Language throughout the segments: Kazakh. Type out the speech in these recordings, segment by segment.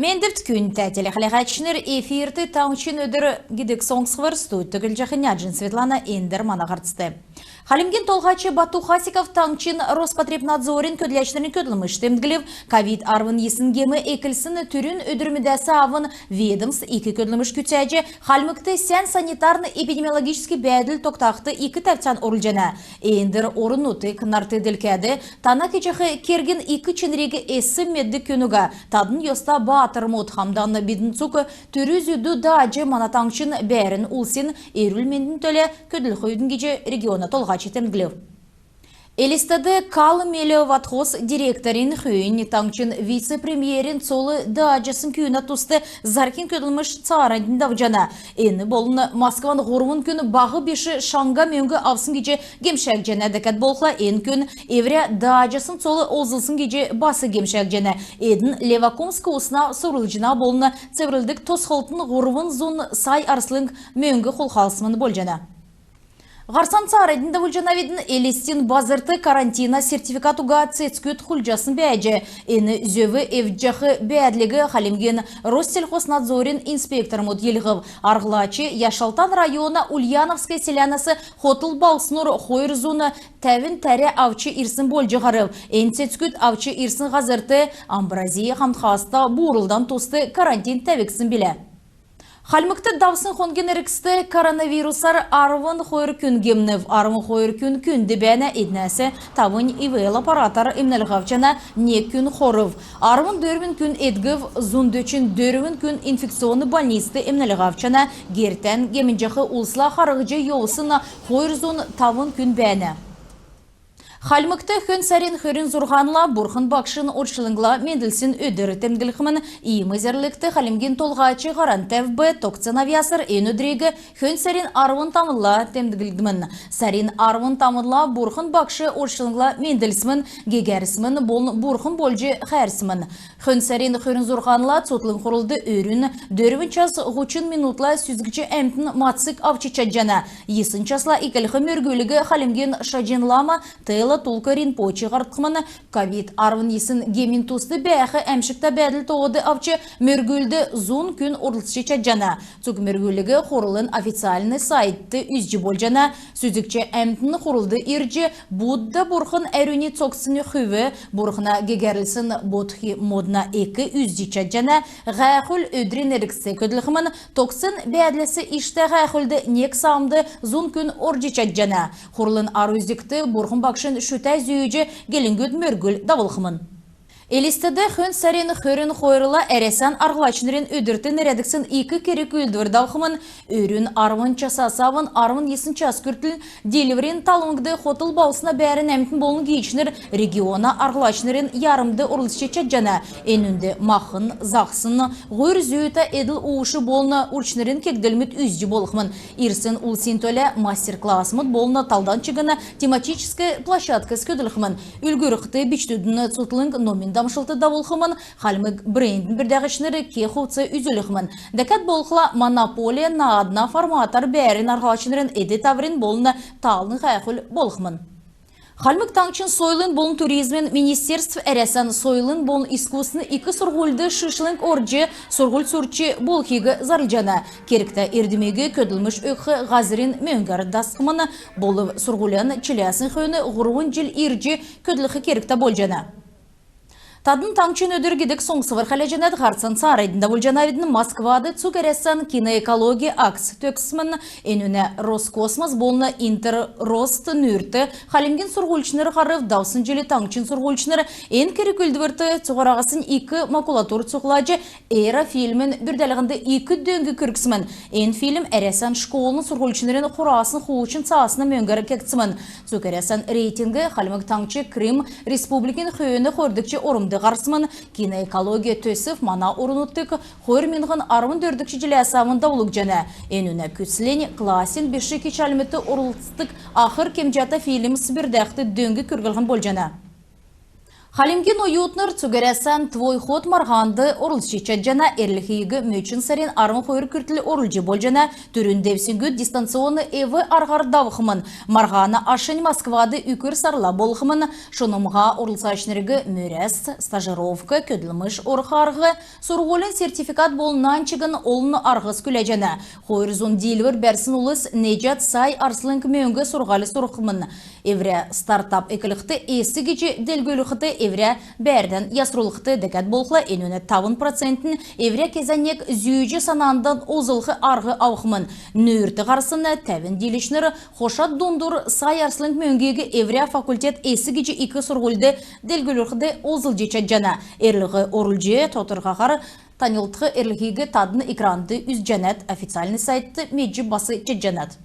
Мендерт күн тәтелі қалағатшыныр эфирті таңшын өдір гидік соңсығыр студ түгіл жақыняджын Светлана Эндер мана қартысты. Халимген толғачы Бату Хасиков таңшын Роспотребнадзорин көділәштерін көділміш темдгілев ковид арвын есінгемі екілсін түрін өдірмедәсі авын ведомс екі көділміш күтәжі халмыкты сән санитарны эпидемиологический бәділ тоқтақты екі тәптен орылжана. Эндер орынуты кынарты ділкәді тана кечіғі керген екі чынрегі әсі медді көнуға тадын йоста батыр мод хамданны бидін цуқы түрі зүйді дажы манатаңшын бәрін улсин ерілмендін төлі көділ қойдың кеже региона толғачы темглев. Элистады Калы Мелеоватхоз директорин хүйін таңчын вице-премьерин солы дажысын күйіна тұсты заркин көділміш царайдың давжана. Әні болыны Москван ғорвын күн бағы беші шанға мөңгі авсын кеже гемшәк жәні дәкәт болқла ән күн евре дажысын солы озылсын кеже басы гемшәк жәні. Әдің Левакомск осына сұрылжына болыны цеврілдік тосқылтын ғорвын зон сай арслың мөңгі қолқалысымын бол жәні. Ғарсан царайдың давылжанавидін элестин базырты карантина сертификатуға цецкөт хульжасын бәйджі. Әні зөві евджақы бәдлігі халимген Россельхознадзорин инспектор мұд елғып. Арғылачы Яшалтан района Ульяновская селянасы хотыл балсыныр хойыр зоны тәвін тәрі авчы ирсын бол жағарып. Ән цецкөт авчы ирсын ғазырты Амбразия хамтхаста бұрылдан тосты карантин тәвексін білі. Халмыкты давсын хонген әрікісті коронавирусар арвын хойыр күн гемнев, арвын хойыр күн дебәні еднәсі тавын ивел аппаратар имнелғавчана не күн хорыв. Арвын дөрвін күн едгів, зундөчін дөрвін күн инфекционы больнисты имнелғавчана гертен гемінжақы улсла харығыжы еуысына хойыр зун тавын күн бәні. Халмыкты хүн сәрін хүрін зұрғанла бұрхын бақшын оршылыңла менділсін өдірі темгіліқімін иімізерлікті халимген толғачы ғаран тәвбі тоқцын авиасыр ен өдірегі хүн сәрін арвын тамылла темдігілдімін. Сәрін арвын тамылла бұрхын бақшы оршылыңла менділсімін гегәрісімін бұрхын болжы қәрісімін. Хүн сәрін хүрін зұрғанла цотлың құрылды өрін дөрвін час ғучын минутла сүзгічі әмтін мацик авчыча жана. Есын часла икіліқі мөргөлігі халимген шажинлама тыл Тулкарин почы ғартқыманы ковид арвын есін гемин тусты бәйхі әмшікті бәділ тоғыды авчы мөргөлді зун күн орылтшы чаджана. Цук мөргөлігі қорылын официальны сайтты үзжі бол жана. Сүзікче әмтіні қорылды иржі будда бұрхын әріні цоксыны хүві бұрхына гегерілсін бодхи модна екі үзжі чаджана. Ғайқыл өдрін әріксі көділіқімін токсын бәділісі ішті ғайқылды нек саамды зун күн оржы чаджана. Қорылын ар үздікті бұрхын бақшын шүтәй зүйіжі гелінгөд мөргіл давылқымын. Элистеді хүн сәрен хүрін қойырыла әресен арғылачынырын өдіртін әрәдіксін екі керек өлдір дауқымын өрін арвын часасавын арвын есын час күртіл деливерін талыңды хотыл баусына бәрін әмтін болын кейчінір региона арғылачынырын ярымды ұрылысчы чаджана. Әнінді мақын, зақсын, ғойыр зүйіті әділ уышы болына ұрчынырын кекділмет үзді болықмын. Ирсін ұлсин төлі мастер-классымыд болына талдан чығына тематическая площадка скөділіқмын. Үлгіріқті бічтүдіні цутлың номинда дамшылты давылхымын, халмык брендін бірдәғішнері ке хуцы үзіліхмін. Дәкәт болқыла монополия на адна форматар бәрін арғалашынырын эді таврин болына талын қайқыл болқымын. Халмык таңчын сойлын болын туризмен министерств әрәсән сойлын болын искусны екі сұрғылды шышлың оржы сұрғыл сұрчы болхигі зарылжана. Керікті ердімегі көділміш өқі ғазырин мөңгар дасқымыны болы сұрғылын чіләсін қойыны ғұрғын жыл иржі көділіқі керікті болжана. Тадын таңчын өдіргедік соңсывыр қалеженет ғарцын сарайдында болжанавидін Москвады цукерессан киноэкология акс төксімін енуне Роскосмос болны Интеррост нүрті халимген сұрғылчыныр қарыв даусын желі таңчын сұрғылчыныр ен керек өлдівірті цуғарағасын екі макулатур цуғлажы эра фильмін бүрдәлігінде екі дөңгі күрксімін. Ен фильм әрессан школын сұрғылчынырын құрасын хуучын саасына мөңгәрі кектсімін. Цукерессан рейтингі халимік таңчы Крым Республикин хүйіні қордікчі орым Гарсман киноэкология төсіп мана орынуттық хойыр менғын армын дөрдікші жылі асамында олық жәні. Әнуіне күтсілен классин беші кечалметі орылтыстық ақыр кемжата фильм сібірдәқті дөңгі көргілген бол жәні. Халимгин уютныр цугересен твой ход марганды орылшича жана эрлихиги мөчін сарин армы хойыр күртілі орылжы бол жана түрін девсінгү дистанционы евы арғардавықымын. Марғаны ашын Москвады үкір сарла болықымын. Шонымға орылсашнырығы мөрәс, стажировка, көділміш орқарғы, сұрғолын сертификат болынан чыгын олыны арғыз күлі жана. Хойыр зон дейлвір бәрсін ұлыс Nejat Сай арсылын көмеуінгі сұрғалы сұрықымын. Евре стартап экіліқті есі кечі делгөліқті евре бәрден ясрулықты декат болқла енуіне 10%-ін евре кезенек зүйджі санандан озылғы арғы ауқымын. Нөрті қарсыны тәвін делішнері Хошат Дондур Сай арсылын көмеуінгегі евре факультет есі кечі 2 сұрғылды делгөліқті озылжы чаджана. Эрліғі орылжы тотырға қары танылтығы эрлігігі тадыны экранды үз жанат официальный сайтты меджі басы чаджанат.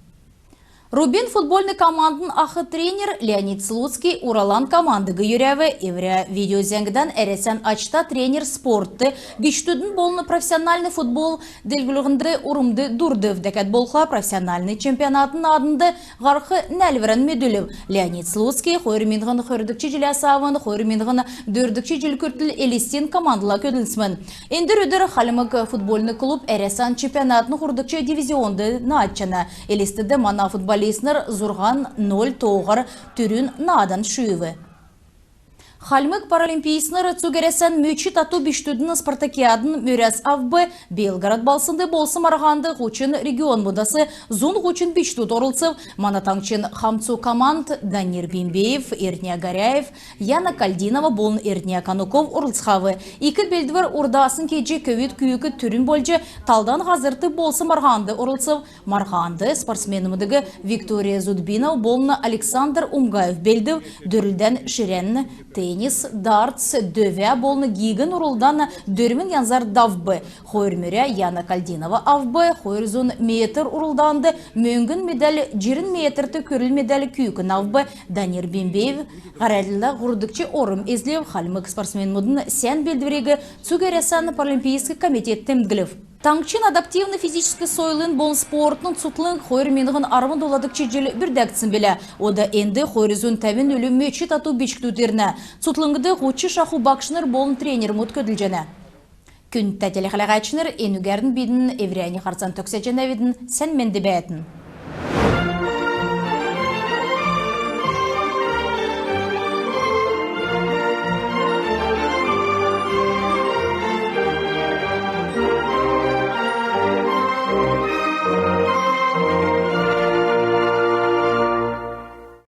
Рубин футбольный командын ақы тренер Леонид Слуцкий Уралан командыгы юрәві евре видеозеңгіден әресен ачта тренер спортты гүштүдін болны профессиональный футбол делгілігінді урымды дурдыв дәкәт болға профессиональный чемпионатын адынды ғарқы нәлверен медулів. Леонид Слуцкий қойырминғын қойырдікчі жилі асауын, қойырминғын дөрдікчі жил күртіл элестен командыла көділсімін. Эндір өдір Халимык футбольный клуб әресен чемпионатын құрдікчі дивизионды наатчаны. Элестеді мана футбол Леснер Зурган 0 тоғыр түрін надан шүйіві. Халмык паралимпийснер цугересен мөчі тату биштудын спартакиадын мөрәс авбы Белгород балсынды болсы марғанды ғучын регион мұдасы зун ғучын биштуд орылсып, манатаңчын хамцу команд Данир Бимбеев, Эрния Горяев, Яна Кальдинова болын Эрния Кануков орылсқавы. Икі белдівір урдасын кеджі көвет күйікі түрін болжы талдан ғазырты болсы марғанды орылсып, марғанды спортсменімдігі Виктория Зудбинов болыны Александр Умгаев белдів дүрілден ширенні теннис, дартс, дөве болны гигін урылдан дөрмін янзар давбы. Хойырмөрі Яна Кальдинова авбы, хойырзун метр урылданды, мөңгін медаль жирін метрті көріл медаль күйкін авбы. Данир Бимбеев ғарайлы ғұрдықчы орым ezлев Халимык спортсмен мұдын сән белдірегі Цугересен паралимпийский комитет темдгілів. Таңчин адаптивный физический сойлын бол спортның цутлын хойырменығын армын доладықчы жел бірдәкцін білі. Ода әнді хойырзун тәвін өлі мөчі тату бешіктудеріне. Цутлыңғыды ғучы шақу бақшыныр болын тренер мұт көділжені. Күн тәтелі қалағайчыныр, енугердің бейдің еврияни қарсан төксе жәнәведің сән менді бәйтін.